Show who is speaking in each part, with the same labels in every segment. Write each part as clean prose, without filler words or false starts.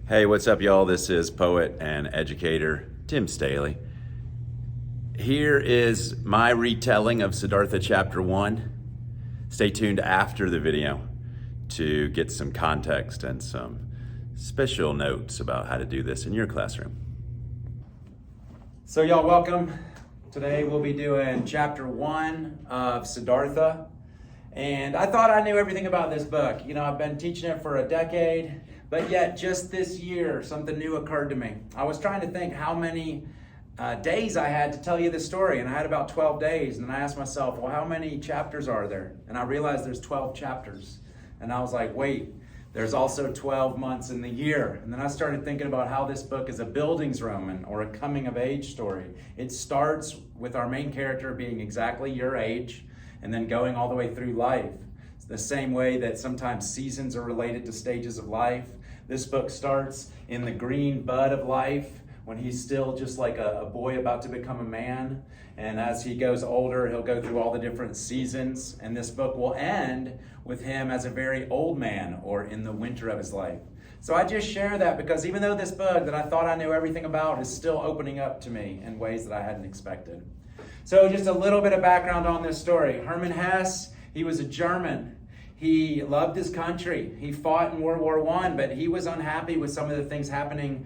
Speaker 1: Hey, what's up, y'all? This is poet and educator Tim Staley. Here is my retelling of Siddhartha Chapter 1. Stay tuned after the video to get some context and some special notes about how to do this in your classroom. So y'all, welcome. Today we'll be doing Chapter 1 of Siddhartha. And I thought I knew everything about this book. You know, I've been teaching it for a decade. But yet, just this year, something new occurred to me. I was trying to think how many days I had to tell you this story, and I had about 12 days. And then I asked myself, well, how many chapters are there? And I realized there's 12 chapters. And I was like, wait, there's also 12 months in the year. And then I started thinking about how this book is a Bildungsroman, or a coming-of-age story. It starts with our main character being exactly your age, and then going all the way through life. It's the same way that sometimes seasons are related to stages of life. This book starts in the green bud of life, when he's still just like a boy about to become a man. And as he goes older, he'll go through all the different seasons. And this book will end with him as a very old man, or in the winter of his life. So I just share that because even though this book that I thought I knew everything about is still opening up to me in ways that I hadn't expected. So just a little bit of background on this story. Hermann Hesse, he was a German. He loved his country. He fought in World War I, but he was unhappy with some of the things happening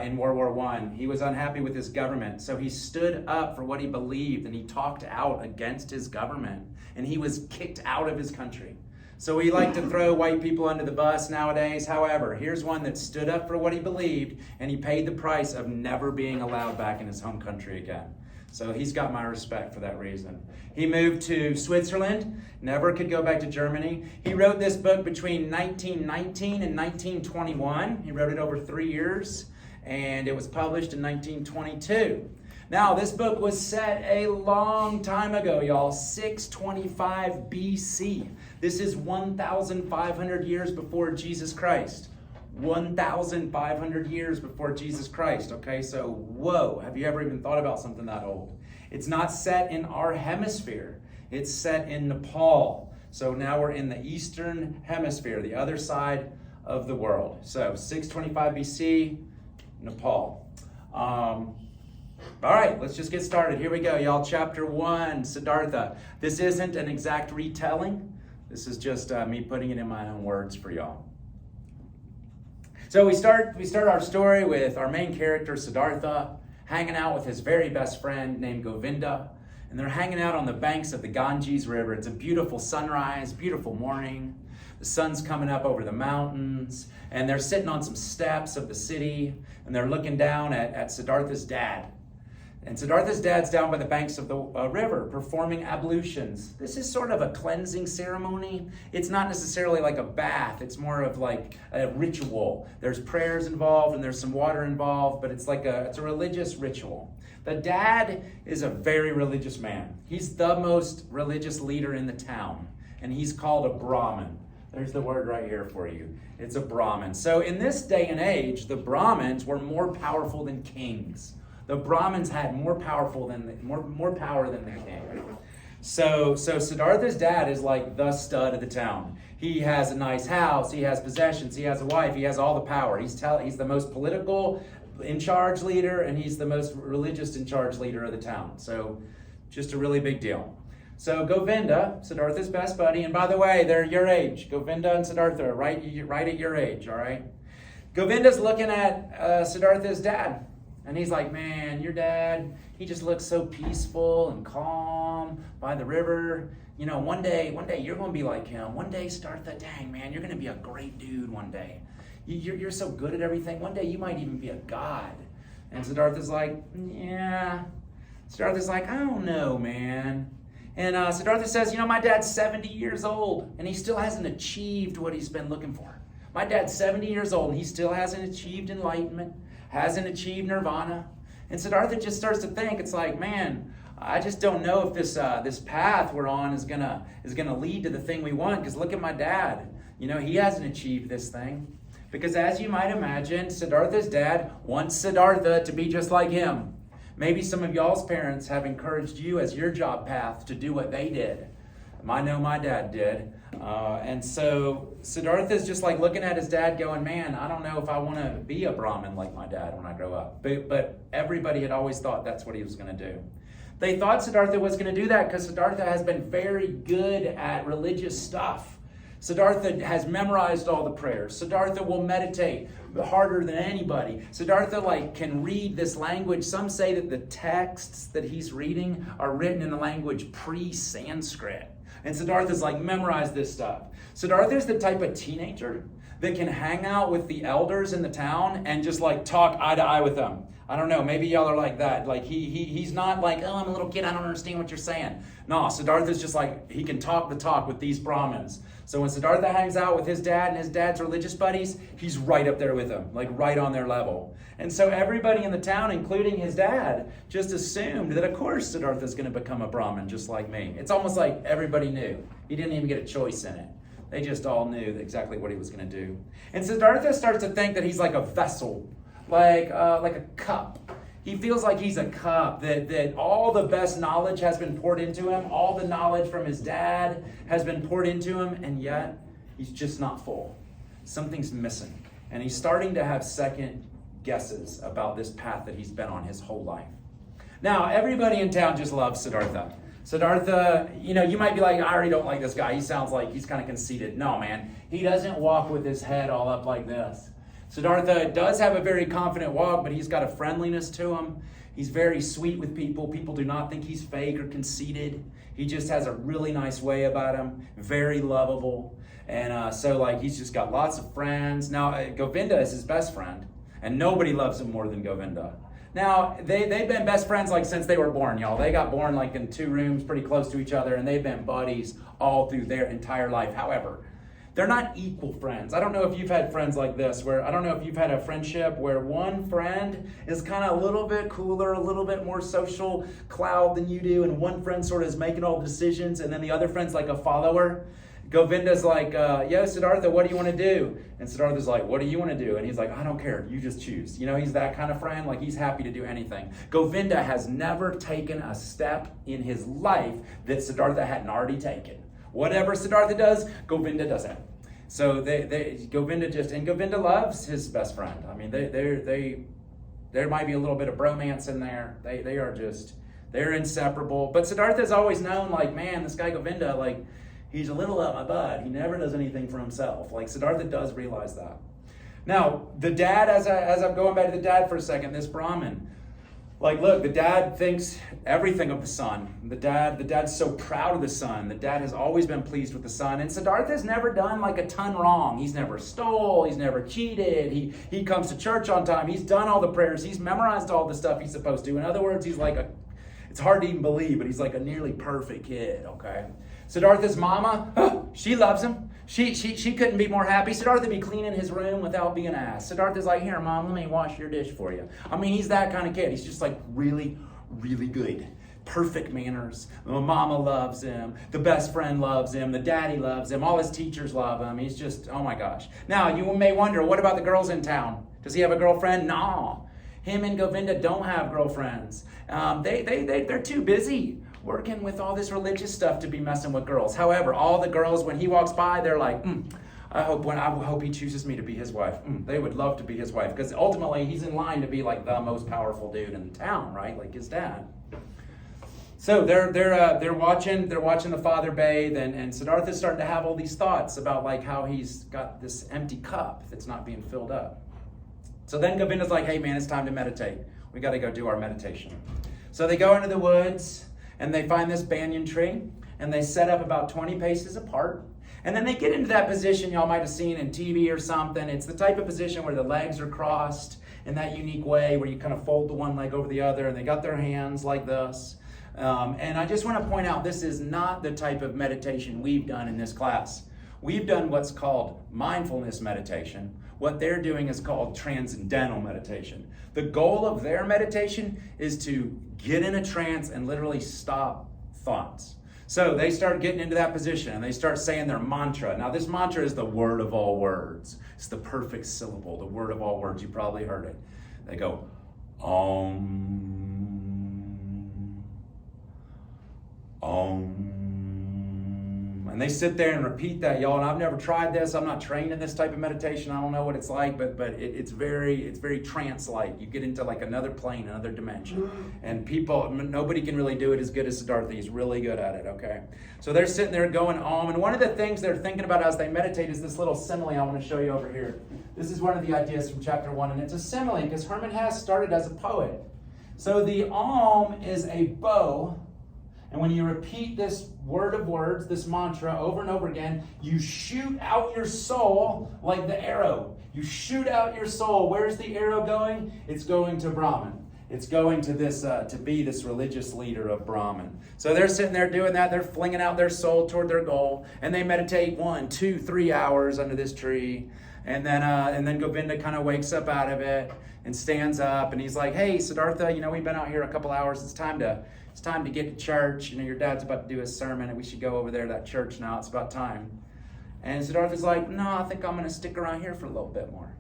Speaker 1: in World War I. He was unhappy with his government. So he stood up for what he believed, and he talked out against his government. And he was kicked out of his country. So we like to throw white people under the bus nowadays. However, here's one that stood up for what he believed, and he paid the price of never being allowed back in his home country again. So he's got my respect for that reason. He moved to Switzerland, never could go back to Germany. He wrote this book between 1919 and 1921. He wrote it over 3 years, and it was published in 1922. Now, this book was set a long time ago, y'all, 625 BC. This is 1,500 years before Jesus Christ. 1,500 years before Jesus Christ, okay? So, whoa, have you ever even thought about something that old? It's not set in our hemisphere. It's set in Nepal. So now we're in the Eastern Hemisphere, the other side of the world. So, 625 BC, Nepal. All right, let's just get started. Here we go, y'all. Chapter 1, Siddhartha. This isn't an exact retelling. This is just me putting it in my own words for y'all. So we start our story with our main character, Siddhartha, hanging out with his very best friend named Govinda. And they're hanging out on the banks of the Ganges River. It's a beautiful sunrise, beautiful morning. The sun's coming up over the mountains. And they're sitting on some steps of the city. And they're looking down at Siddhartha's dad. And Siddhartha's dad's down by the banks of the river performing ablutions. This is sort of a cleansing ceremony. It's not necessarily like a bath. It's more of like a ritual. There's prayers involved and there's some water involved, but it's a religious ritual. The dad is a very religious man. He's the most religious leader in the town, and he's called a Brahmin. There's the word right here for you. It's a Brahmin. So in this day and age, the Brahmins were more powerful than kings. The Brahmins had more power than the king. So Siddhartha's dad is like the stud of the town. He has a nice house, he has possessions, he has a wife, he has all the power. He's the most political in charge leader, and he's the most religious in charge leader of the town. So just a really big deal. So Govinda, Siddhartha's best buddy, and by the way, they're your age. Govinda and Siddhartha are right at your age, all right? Govinda's looking at Siddhartha's dad. And he's like, man, your dad, he just looks so peaceful and calm by the river. You know, one day you're going to be like him. One day, Siddhartha, dang, man, you're going to be a great dude one day. You're so good at everything. One day you might even be a god. And Siddhartha's like, yeah. Siddhartha's like, I don't know, man. And Siddhartha says, you know, my dad's 70 years old, and he still hasn't achieved what he's been looking for. My dad's 70 years old, and he still hasn't achieved enlightenment. Hasn't achieved nirvana. And Siddhartha just starts to think, it's like, man, I just don't know if this path we're on is gonna lead to the thing we want, because look at my dad. You know, he hasn't achieved this thing. Because as you might imagine, Siddhartha's dad wants Siddhartha to be just like him. Maybe some of y'all's parents have encouraged you as your job path to do what they did. I know my dad did. And so Siddhartha is just like looking at his dad going, man, I don't know if I want to be a Brahmin like my dad when I grow up. But everybody had always thought that's what he was going to do. They thought Siddhartha was going to do that because Siddhartha has been very good at religious stuff. Siddhartha has memorized all the prayers. Siddhartha will meditate harder than anybody. Siddhartha can read this language. Some say that the texts that he's reading are written in a language pre-Sanskrit. And Siddhartha's memorized this stuff. Siddhartha's the type of teenager that can hang out with the elders in the town and just talk eye to eye with them. I don't know, maybe y'all are like that. He's not oh, I'm a little kid, I don't understand what you're saying. No, Siddhartha's just he can talk the talk with these Brahmins. So when Siddhartha hangs out with his dad and his dad's religious buddies, he's right up there with them, right on their level. And so everybody in the town, including his dad, just assumed that of course Siddhartha's going to become a Brahmin just like me. It's almost like everybody knew. He didn't even get a choice in it. They just all knew exactly what he was going to do. And Siddhartha starts to think that he's like a vessel, like a cup. He feels like he's a cup, that all the best knowledge has been poured into him, all the knowledge from his dad has been poured into him, and yet he's just not full. Something's missing. And he's starting to have second guesses about this path that he's been on his whole life. Now, everybody in town just loves Siddhartha. Siddhartha, you might be like, I already don't like this guy. He sounds like he's kind of conceited. No, man. He doesn't walk with his head all up like this. Siddhartha does have a very confident walk, but he's got a friendliness to him. He's very sweet with people. People do not think he's fake or conceited. He just has a really nice way about him, very lovable. And so he's just got lots of friends. Now, Govinda is his best friend, and nobody loves him more than Govinda. Now, they've been best friends since they were born, y'all. They got born in 2 rooms pretty close to each other, and they've been buddies all through their entire life. However, they're not equal friends. I don't know if you've had friends like this, I don't know if you've had a friendship where one friend is kind of a little bit cooler, a little bit more social cloud than you do, and one friend sort of is making all the decisions, and then the other friend's like a follower. Govinda's yo, Siddhartha, what do you want to do? And Siddhartha's what do you want to do? And he's I don't care, you just choose. He's that kind of friend, he's happy to do anything. Govinda has never taken a step in his life that Siddhartha hadn't already taken. Whatever Siddhartha does, Govinda does it. So Govinda loves his best friend. I mean, there might be a little bit of bromance in there. They're inseparable. But Siddhartha's always known, man, this guy Govinda, he's a little up my butt. He never does anything for himself. Siddhartha does realize that. Now, the dad, as I'm going back to the dad for a second, this Brahmin, look, the dad thinks everything of the son. The dad's so proud of the son. The dad has always been pleased with the son. And Siddhartha's never done a ton wrong. He's never stole. He's never cheated. He comes to church on time. He's done all the prayers. He's memorized all the stuff he's supposed to. In other words, he's it's hard to even believe, but he's a nearly perfect kid, okay? Siddhartha's mama, she loves him. She couldn't be more happy. Siddhartha be cleaning his room without being asked. Siddhartha's here, Mom, let me wash your dish for you. I mean, he's that kind of kid. He's just really, really good. Perfect manners. The mama loves him. The best friend loves him. The daddy loves him. All his teachers love him. He's just, oh my gosh. Now, you may wonder, what about the girls in town? Does he have a girlfriend? No. Him and Govinda don't have girlfriends. They're too busy working with all this religious stuff to be messing with girls. However, all the girls, when he walks by, they're I hope he chooses me to be his wife. They would love to be his wife, because ultimately he's in line to be the most powerful dude in town, right? Like his dad. So they're watching the father bathe, and Siddhartha's starting to have all these thoughts about how he's got this empty cup that's not being filled up. So then Govinda's hey man, it's time to meditate. We got to go do our meditation. So they go into the woods, and they find this banyan tree, and they set up about 20 paces apart. And then they get into that position y'all might have seen in TV or something. It's the type of position where the legs are crossed in that unique way, where you kind of fold the one leg over the other, and they got their hands like this. And I just want to point out, this is not the type of meditation we've done in this class. We've done what's called mindfulness meditation. What they're doing is called transcendental meditation. The goal of their meditation is to get in a trance and literally stop thoughts. So they start getting into that position, and they start saying their mantra. Now, this mantra is the word of all words. It's the perfect syllable, the word of all words. You probably heard it. They go, Om, Om. And they sit there and repeat that, y'all. And I've never tried this. I'm not trained in this type of meditation. I don't know what it's like, but it's very trance-like. You get into like another plane, another dimension. And nobody can really do it as good as Siddhartha. He's really good at it, okay? So they're sitting there going om. And one of the things they're thinking about as they meditate is this little simile I want to show you over here. This is one of the ideas from chapter 1. And it's a simile because Hermann Hesse started as a poet. So the om is a bow. And when you repeat this word of words, this mantra over and over again, you shoot out your soul like the arrow. You shoot out your soul. Where's the arrow going? It's going to Brahman. It's going to this to be this religious leader of Brahman. So they're sitting there doing that. They're flinging out their soul toward their goal, and they meditate 1, 2, 3 hours under this tree, and then Govinda kind of wakes up out of it and stands up, and he's like, "Hey, Siddhartha, we've been out here a couple hours. It's time to get to church. Your dad's about to do his sermon, and we should go over there to that church now. It's about time." And Siddhartha's like, "No, I think I'm going to stick around here for a little bit more."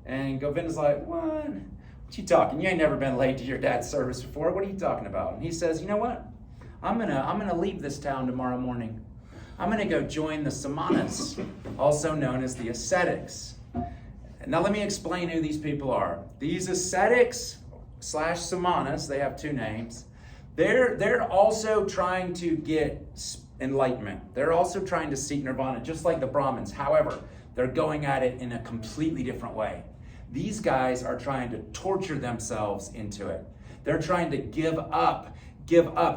Speaker 1: And Govinda's like, "What you talking? You ain't never been late to your dad's service before. What are you talking about?" And he says, "You know what? I'm gonna leave this town tomorrow morning. I'm gonna go join the Samanas, also known as the ascetics." Now let me explain who these people are. These ascetics / Samanas, they have 2 names. They're also trying to get enlightenment. They're also trying to seek nirvana, just like the Brahmins. However, they're going at it in a completely different way. These guys are trying to torture themselves into it. They're trying to give up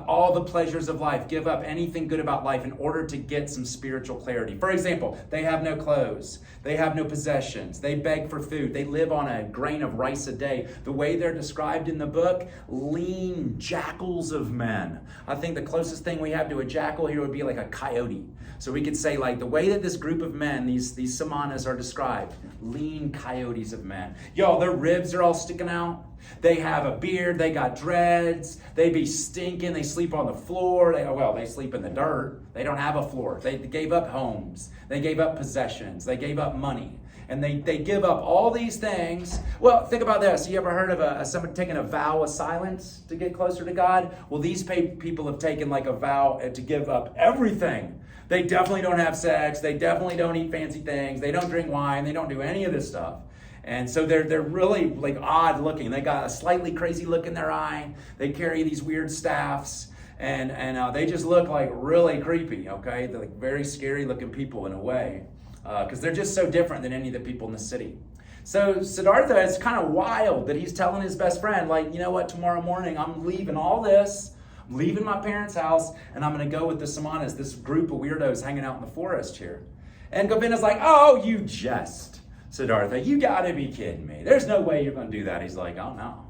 Speaker 1: all the pleasures of life, give up anything good about life in order to get some spiritual clarity. For example, they have no clothes, they have no possessions, they beg for food, they live on a grain of rice a day. The way they're described in the book, lean jackals of men. I think the closest thing we have to a jackal here would be like a coyote. So we could say, like, the way that this group of men, these Samanas are described, lean coyotes of men. Y'all, their ribs are all sticking out. They have a beard, they got dreads, they be stinking, they sleep on the floor, they sleep in the dirt. They don't have a floor. They gave up homes, they gave up possessions, they gave up money, and they give up all these things. Well, think about this. You ever heard of someone taking a vow of silence to get closer to God? Well, these people have taken like a vow to give up everything. They definitely don't have sex, they definitely don't eat fancy things, they don't drink wine, they don't do any of this stuff. And so they're really like odd looking. They got a slightly crazy look in their eye. They carry these weird staffs, and they just look like really creepy. Okay, they're like very scary looking people in a way, because they're just so different than any of the people in the city. So Siddhartha is kind of wild that he's telling his best friend, like, you know what? Tomorrow morning I'm leaving all this. I'm leaving my parents' house, and I'm going to go with the Samanas, this group of weirdos hanging out in the forest here. And Govinda's like, "Oh, you jest, Siddhartha, you gotta be kidding me. There's no way you're gonna do that." He's like, "Oh no,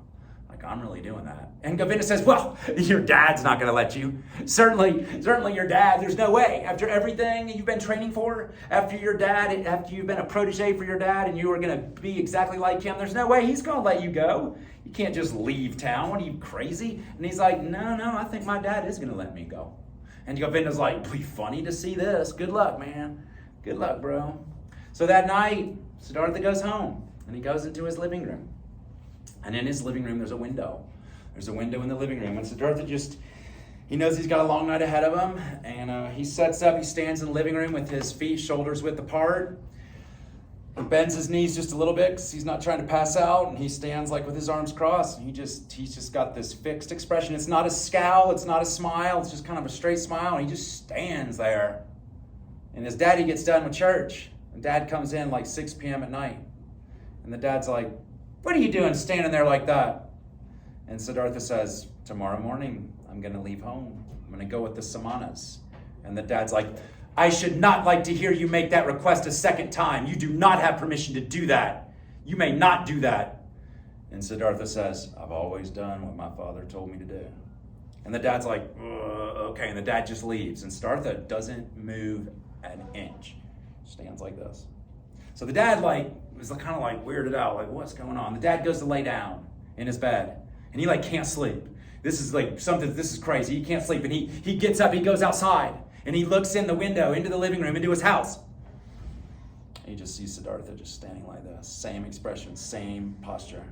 Speaker 1: like I'm really doing that." And Govinda says, "Well, your dad's not gonna let you. Certainly your dad, there's no way. After everything you've been training for, after you've been a protege for your dad and you are gonna be exactly like him, there's no way he's gonna let you go. You can't just leave town. What are you, crazy?" And he's like, no, I think my dad is gonna let me go. And Govinda's like, "Be funny to see this. Good luck, man. Good luck, bro." So that night, Siddhartha goes home, and he goes into his living room. And in his living room, there's a window. There's a window in the living room. And Siddhartha he knows he's got a long night ahead of him. And he sets up, he stands in the living room with his feet shoulders width apart. He bends his knees just a little bit because he's not trying to pass out. And he stands like with his arms crossed. And he's just got this fixed expression. It's not a scowl. It's not a smile. It's just kind of a straight smile. And he just stands there. And his daddy gets done with church. And Dad comes in like 6 p.m. at night. And the dad's like, "What are you doing standing there like that?" And Siddhartha says, "Tomorrow morning, I'm going to leave home. I'm going to go with the Samanas." And the dad's like, "I should not like to hear you make that request a second time. You do not have permission to do that. You may not do that." And Siddhartha says, "I've always done what my father told me to do." And the dad's like, "Okay." And the dad just leaves. And Siddhartha doesn't move an inch. Stands like this. So the dad was kind of weirded out, like, what's going on? The dad goes to lay down in his bed, and he can't sleep. This is crazy. He can't sleep. And he gets up, he goes outside, and he looks in the window into the living room, into his house. And he just sees Siddhartha just standing like this. Same expression, same posture.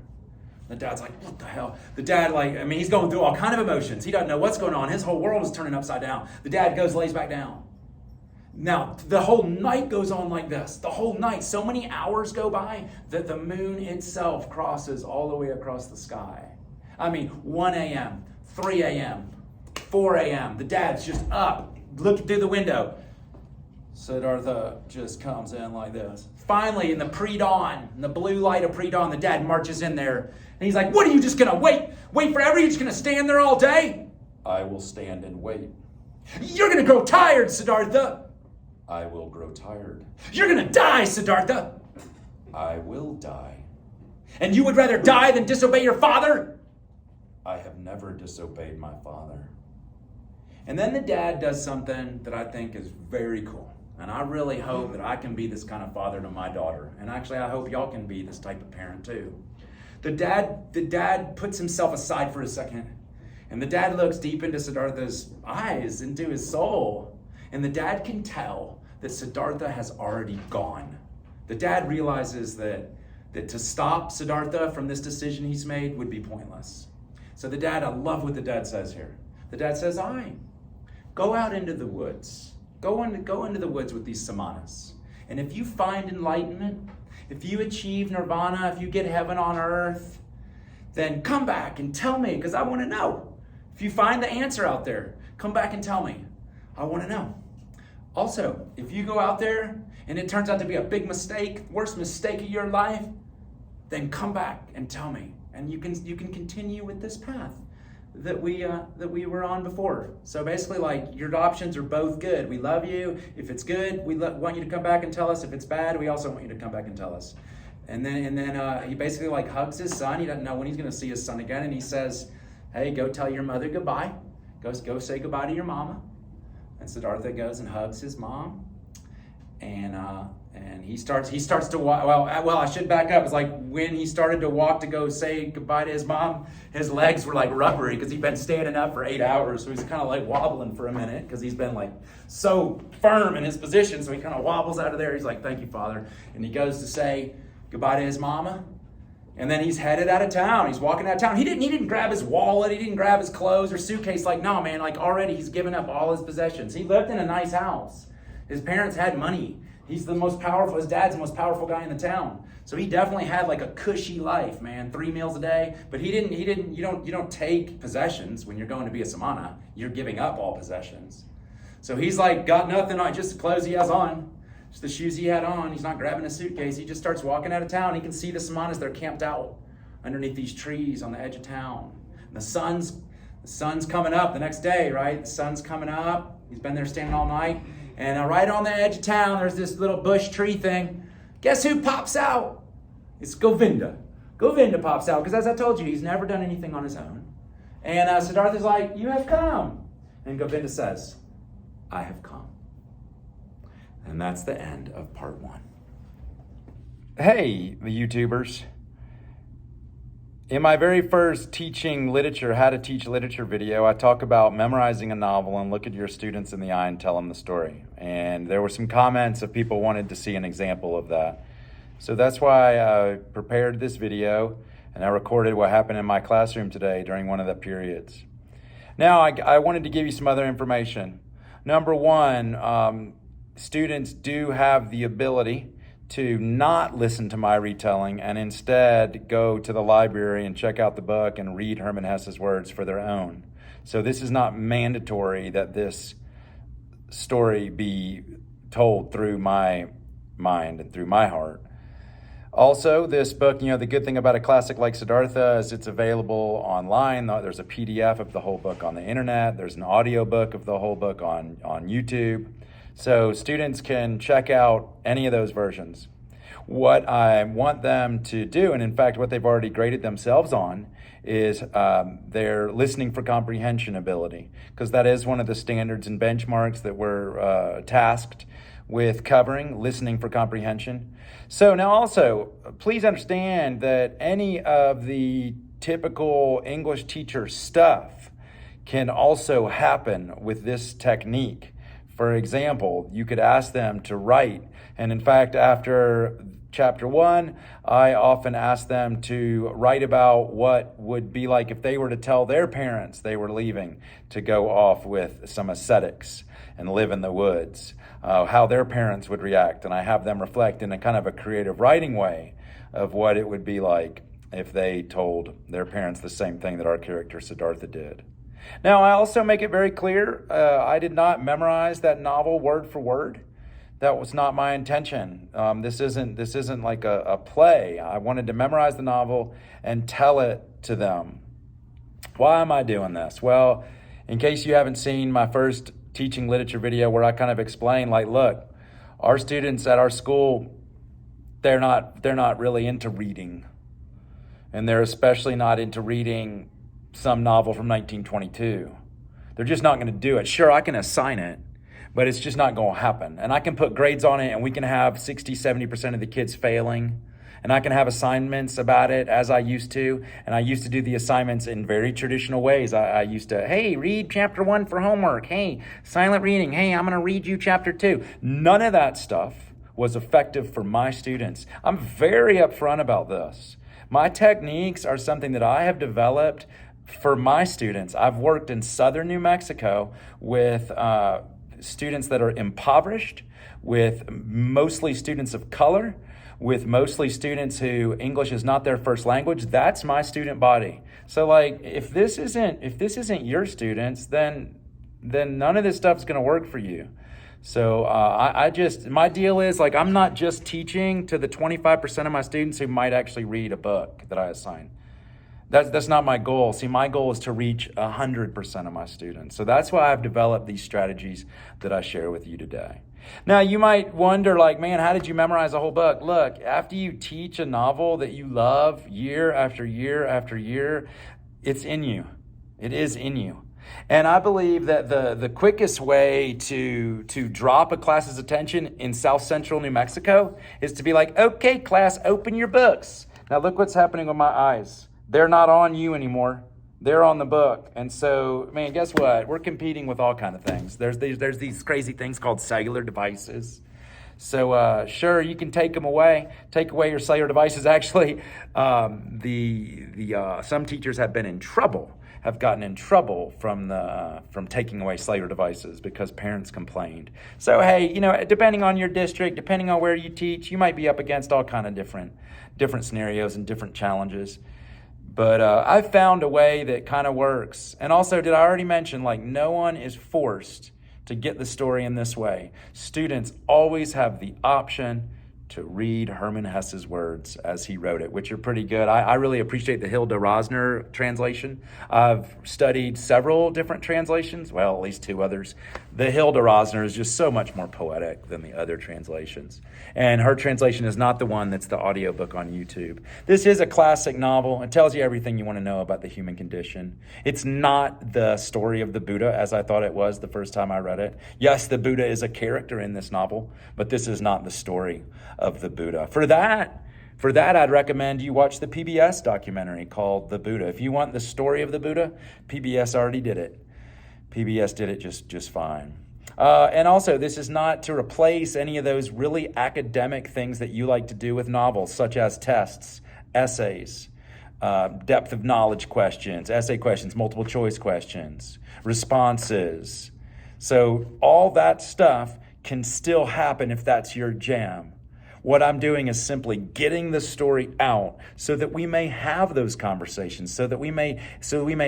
Speaker 1: The dad's like, "What the hell?" The dad, he's going through all kind of emotions. He doesn't know what's going on. His whole world is turning upside down. The dad lays back down. Now, the whole night goes on like this. The whole night. So many hours go by that the moon itself crosses all the way across the sky. I mean, 1 a.m., 3 a.m., 4 a.m. The dad's just up, looking through the window. Siddhartha just comes in like this. Finally, in the pre-dawn, in the blue light of pre-dawn, the dad marches in there. And he's like, what, are you just going to wait forever? You're just going to stand there all day? I will stand and wait. You're going to grow tired, Siddhartha. I will grow tired. You're going to die, Siddhartha. I will die. And you would rather die than disobey your father? I have never disobeyed my father. And then the dad does something that I think is very cool. And I really hope that I can be this kind of father to my daughter. And actually, I hope y'all can be this type of parent too. The dad puts himself aside for a second. And the dad looks deep into Siddhartha's eyes, into his soul. And the dad can tell that Siddhartha has already gone. The dad realizes that to stop Siddhartha from this decision he's made would be pointless. So the dad, I love what the dad says here. The dad says, go out into the woods. Go into the woods with these samanas. And if you find enlightenment, if you achieve nirvana, if you get heaven on earth, then come back and tell me, because I want to know. If you find the answer out there, come back and tell me. I want to know. Also, if you go out there and it turns out to be a big mistake, worst mistake of your life, then come back and tell me. And you can continue with this path that we were on before. So basically, like, your options are both good. We love you. If it's good, we want you to come back and tell us. If it's bad, we also want you to come back and tell us. And then he basically like hugs his son. He doesn't know when he's going to see his son again, and he says, "Hey, go tell your mother goodbye. Go say goodbye to your mama." And Siddhartha goes and hugs his mom, and he starts to walk. Well, I should back up. It's like when he started to walk to go say goodbye to his mom, his legs were like rubbery because he'd been standing up for 8 hours. So he's kind of like wobbling for a minute because he's been like so firm in his position. So he kind of wobbles out of there. He's like, "Thank you, Father." And he goes to say goodbye to his mama. And then he's headed out of town. He's walking out of town. He didn't grab his wallet. He didn't grab his clothes or suitcase. Like, no, man, like already he's given up all his possessions. He lived in a nice house. His parents had money. He's the most powerful. His dad's the most powerful guy in the town. So he definitely had like a cushy life, man. 3 meals a day. But he didn't, you don't take possessions when you're going to be a samana. You're giving up all possessions. So he's like got nothing on, just the clothes he has on. Just the shoes he had on. He's not grabbing a suitcase. He just starts walking out of town. He can see the samanas. They're camped out underneath these trees on the edge of town. And the sun's coming up the next day, right? The sun's coming up. He's been there standing all night. And right on the edge of town, there's this little bush tree thing. Guess who pops out? It's Govinda. Govinda pops out because, as I told you, he's never done anything on his own. And Siddhartha's like, "You have come." And Govinda says, "I have come." And that's the end of part 1. Hey, the YouTubers. In my very first teaching literature, how to teach literature video, I talk about memorizing a novel and look at your students in the eye and tell them the story. And there were some comments of people wanted to see an example of that. So that's why I prepared this video and I recorded what happened in my classroom today during one of the periods. Now, I wanted to give you some other information. Number one, students do have the ability to not listen to my retelling and instead go to the library and check out the book and read Hermann Hesse's words for their own. So this is not mandatory that this story be told through my mind and through my heart. Also, this book, the good thing about a classic like Siddhartha is it's available online. There's a PDF of the whole book on the internet. There's an audio book of the whole book on YouTube. So students can check out any of those versions. What I want them to do, and in fact what they've already graded themselves on, is their listening for comprehension ability, because that is one of the standards and benchmarks that we're tasked with covering, listening for comprehension. So now also, please understand that any of the typical English teacher stuff can also happen with this technique. For example, you could ask them to write, and in fact, after chapter 1, I often ask them to write about what would be like if they were to tell their parents they were leaving to go off with some ascetics and live in the woods, how their parents would react. And I have them reflect in a kind of a creative writing way of what it would be like if they told their parents the same thing that our character Siddhartha did. Now, I also make it very clear, I did not memorize that novel word for word. That was not my intention. This isn't like a play. I wanted to memorize the novel and tell it to them. Why am I doing this? Well, in case you haven't seen my first teaching literature video where I kind of explain, like, look, our students at our school, they're not really into reading. And they're especially not into reading some novel from 1922. They're just not going to do it. Sure, I can assign it, but it's just not going to happen. And I can put grades on it, and we can have 60, 70% of the kids failing. And I can have assignments about it as I used to. And I used to do the assignments in very traditional ways. I used to, hey, read chapter 1 for homework. Hey, silent reading. Hey, I'm going to read you chapter 2. None of that stuff was effective for my students. I'm very upfront about this. My techniques are something that I have developed for my students. I've worked in southern New Mexico with students that are impoverished, with mostly students of color, with mostly students who English is not their first language. That's my student body. So like, if this isn't your students, then none of this stuff's going to work for you. So my deal is, like, I'm not just teaching to the 25% of my students who might actually read a book that I assign. That's not my goal. See, my goal is to reach 100% of my students. So that's why I've developed these strategies that I share with you today. Now, you might wonder, like, man, how did you memorize a whole book? Look, after you teach a novel that you love year after year after year, it's in you. It is in you. And I believe that the quickest way to drop a class's attention in South Central New Mexico is to be like, okay, class, open your books. Now, look what's happening with my eyes. They're not on you anymore. They're on the book. And so, man, guess what? We're competing with all kind of things. There's these crazy things called cellular devices. So, sure, you can take them away. Take away your cellular devices. Actually, some teachers have gotten in trouble from taking away cellular devices because parents complained. So, hey, depending on your district, depending on where you teach, you might be up against all kind of different scenarios and different challenges. But I've found a way that kind of works. And also, did I already mention, like, no one is forced to get the story in this way. Students always have the option to read Hermann Hesse's words as he wrote it, which are pretty good. I really appreciate the Hilda Rosner translation. I've studied several different translations, well, at least two others. The Hilda Rosner is just so much more poetic than the other translations. And her translation is not the one that's the audiobook on YouTube. This is a classic novel. It tells you everything you want to know about the human condition. It's not the story of the Buddha as I thought it was the first time I read it. Yes, the Buddha is a character in this novel, but this is not the story of the Buddha. For that, I'd recommend you watch the PBS documentary called The Buddha. If you want the story of the Buddha, PBS already did it. PBS did it just fine. And also, this is not to replace any of those really academic things that you like to do with novels, such as tests, essays, depth of knowledge questions, essay questions, multiple choice questions, responses. So all that stuff can still happen if that's your jam. What I'm doing is simply getting the story out so that we may have those conversations, so we may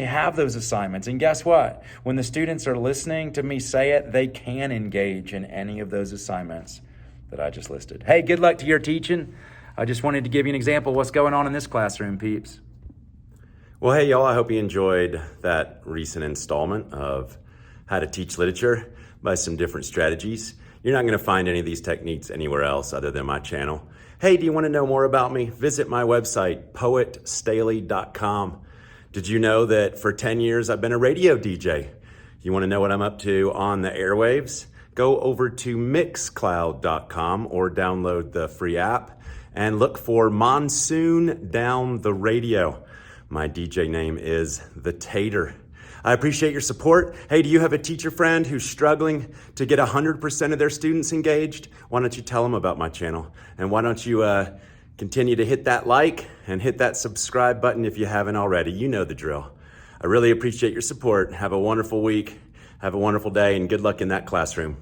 Speaker 1: have those assignments. And guess what? When the students are listening to me say it, they can engage in any of those assignments that I just listed. Hey, good luck to your teaching. I just wanted to give you an example of what's going on in this classroom, peeps.
Speaker 2: Well, hey, y'all, I hope you enjoyed that recent installment of How to Teach Literature by some different strategies. You're not going to find any of these techniques anywhere else other than my channel. Hey, do you want to know more about me? Visit my website, poetstaley.com. Did you know that for 10 years I've been a radio DJ? You want to know what I'm up to on the airwaves? Go over to mixcloud.com or download the free app and look for Monsoon Down the Radio. My DJ name is The Tater. I appreciate your support. Hey, do you have a teacher friend who's struggling to get 100% of their students engaged? Why don't you tell them about my channel? And why don't you continue to hit that like and hit that subscribe button if you haven't already? You know the drill. I really appreciate your support. Have a wonderful week. Have a wonderful day, and good luck in that classroom.